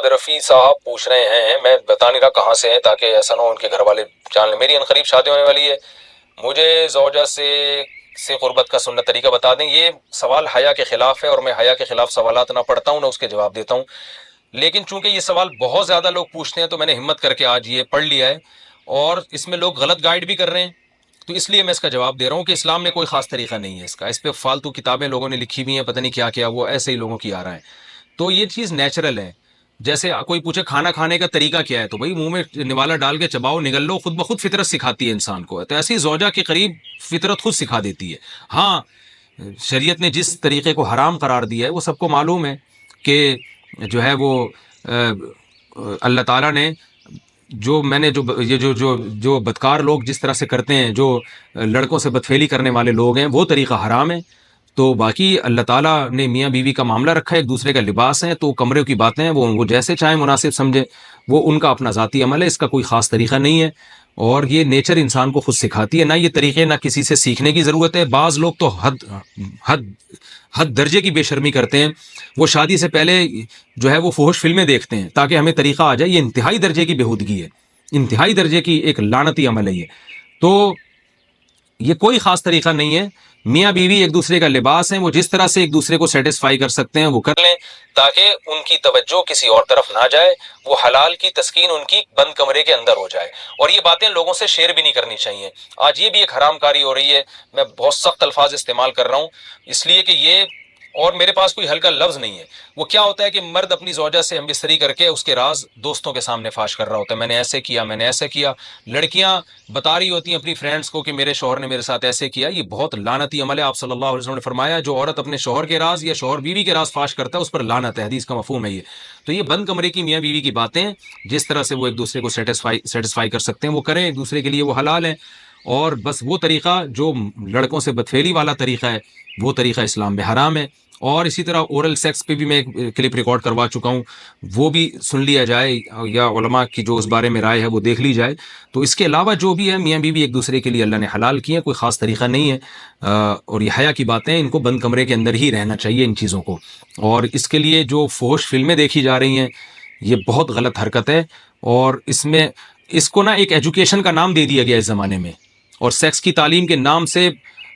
محمد رفیع صاحب پوچھ رہے ہیں، میں بتانے کا کہاں سے ہیں تاکہ ایسا نہ ہو ان کے گھر والے جان لیں۔ میری عنقریب شادی ہونے والی ہے، مجھے زوجہ سے قربت کا سنت طریقہ بتا دیں۔ یہ سوال حیا کے خلاف ہے اور میں حیا کے خلاف سوالات نہ پڑھتا ہوں نہ اس کے جواب دیتا ہوں، لیکن چونکہ یہ سوال بہت زیادہ لوگ پوچھتے ہیں تو میں نے ہمت کر کے آج یہ پڑھ لیا ہے، اور اس میں لوگ غلط گائیڈ بھی کر رہے ہیں، تو اس لیے میں اس کا جواب دے رہا ہوں کہ اسلام میں کوئی خاص طریقہ نہیں ہے اس کا۔ اس پہ فالتو کتابیں لوگوں نے لکھی ہوئی ہیں، پتہ نہیں کیا کیا، وہ ایسے ہی لوگوں کی آ رہا ہے۔ تو یہ چیز نیچرل ہے۔ جیسے کوئی پوچھے کھانا کھانے کا طریقہ کیا ہے، تو بھائی منہ میں نوالا ڈال کے چباؤ، نگل لو، خود بخود فطرت سکھاتی ہے انسان کو۔ تو ایسی زوجہ کے قریب فطرت خود سکھا دیتی ہے۔ ہاں، شریعت نے جس طریقے کو حرام قرار دیا ہے وہ سب کو معلوم ہے کہ جو ہے وہ اللہ تعالیٰ نے جو بدکار لوگ جس طرح سے کرتے ہیں، جو لڑکوں سے بدفعلی کرنے والے لوگ ہیں، وہ طریقہ حرام ہے۔ تو باقی اللہ تعالیٰ نے میاں بیوی کا معاملہ رکھا ہے، ایک دوسرے کا لباس ہے، تو کمرے کی باتیں ہیں وہ جیسے چاہیں مناسب سمجھے، وہ ان کا اپنا ذاتی عمل ہے، اس کا کوئی خاص طریقہ نہیں ہے، اور یہ نیچر انسان کو خود سکھاتی ہے۔ نہ یہ طریقے نہ کسی سے سیکھنے کی ضرورت ہے۔ بعض لوگ تو حد درجے کی بے شرمی کرتے ہیں، وہ شادی سے پہلے جو ہے وہ فحش فلمیں دیکھتے ہیں تاکہ ہمیں طریقہ آ جائے۔ یہ انتہائی درجے کی بےہودگی ہے، انتہائی درجے کی ایک لعنتی عمل ہے یہ۔ تو یہ کوئی خاص طریقہ نہیں ہے۔ میاں بیوی ایک دوسرے کا لباس ہیں، وہ جس طرح سے ایک دوسرے کو سیٹسفائی کر سکتے ہیں وہ کر لیں تاکہ ان کی توجہ کسی اور طرف نہ جائے، وہ حلال کی تسکین ان کی بند کمرے کے اندر ہو جائے۔ اور یہ باتیں لوگوں سے شیئر بھی نہیں کرنی چاہیے۔ آج یہ بھی ایک حرام کاری ہو رہی ہے، میں بہت سخت الفاظ استعمال کر رہا ہوں اس لیے کہ یہ، اور میرے پاس کوئی ہلکا لفظ نہیں ہے۔ وہ کیا ہوتا ہے کہ مرد اپنی زوجہ سے ہم بستری کر کے اس کے راز دوستوں کے سامنے فاش کر رہا ہوتا ہے، میں نے ایسے کیا، میں نے ایسے کیا۔ لڑکیاں بتا رہی ہوتی ہیں اپنی فرینڈس کو کہ میرے شوہر نے میرے ساتھ ایسے کیا۔ یہ بہت لعنتی عمل ہے۔ آپ صلی اللہ علیہ وسلم نے فرمایا جو عورت اپنے شوہر کے راز یا شوہر بیوی کے راز فاش کرتا ہے اس پر لعنت ہے، حدیث کا مفہوم ہے یہ۔ تو یہ بند کمرے کی میاں بیوی کی باتیں، جس طرح سے وہ ایک دوسرے کو سیٹسفائی کر سکتے ہیں وہ کریں، ایک دوسرے کے لیے وہ حلال ہیں۔ اور بس وہ طریقہ جو لڑکوں سے بدفعلی والا طریقہ ہے وہ طریقہ اسلام میں حرام ہے۔ اور اسی طرح اورل سیکس پہ بھی میں ایک کلپ ریکارڈ کروا چکا ہوں، وہ بھی سن لیا جائے، یا علماء کی جو اس بارے میں رائے ہے وہ دیکھ لی جائے۔ تو اس کے علاوہ جو بھی ہے میاں بیوی ایک دوسرے کے لیے اللہ نے حلال کیے ہیں، کوئی خاص طریقہ نہیں ہے۔ اور یہ حیا کی باتیں، ان کو بند کمرے کے اندر ہی رہنا چاہیے ان چیزوں کو۔ اور اس کے لیے جو فحش فلمیں دیکھی جا رہی ہیں یہ بہت غلط حرکت ہے، اور اس کو نا ایک ایجوکیشن کا نام دے دیا گیا اس زمانے میں، اور سیکس کی تعلیم کے نام سے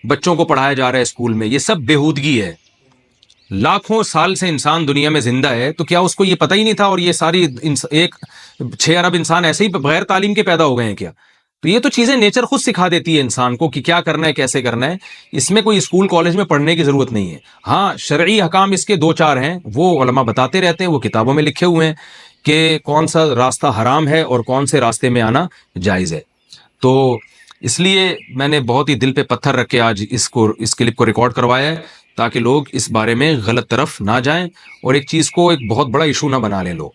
بچوں کو پڑھایا جا رہا ہے اسکول میں۔ یہ سب بےہودگی ہے۔ لاکھوں سال سے انسان دنیا میں زندہ ہے، تو کیا اس کو یہ پتہ ہی نہیں تھا؟ اور یہ ساری ایک 6 ارب انسان ایسے ہی بغیر تعلیم کے پیدا ہو گئے ہیں کیا؟ تو یہ تو چیزیں نیچر خود سکھا دیتی ہے انسان کو کہ کیا کرنا ہے، کیسے کرنا ہے۔ اس میں کوئی اسکول کالج میں پڑھنے کی ضرورت نہیں ہے۔ ہاں، شرعی حکام اس کے 2-4 ہیں، وہ علماء بتاتے رہتے ہیں، وہ کتابوں میں لکھے ہوئے ہیں کہ کون سا راستہ حرام ہے اور کون سے راستے میں آنا جائز ہے۔ تو اس لیے میں نے بہت ہی دل پہ پتھر رکھ کے آج اس کلپ کو ریکارڈ کروایا ہے، تاکہ لوگ اس بارے میں غلط طرف نہ جائیں اور ایک چیز کو ایک بہت بڑا ایشو نہ بنا لیں لوگ۔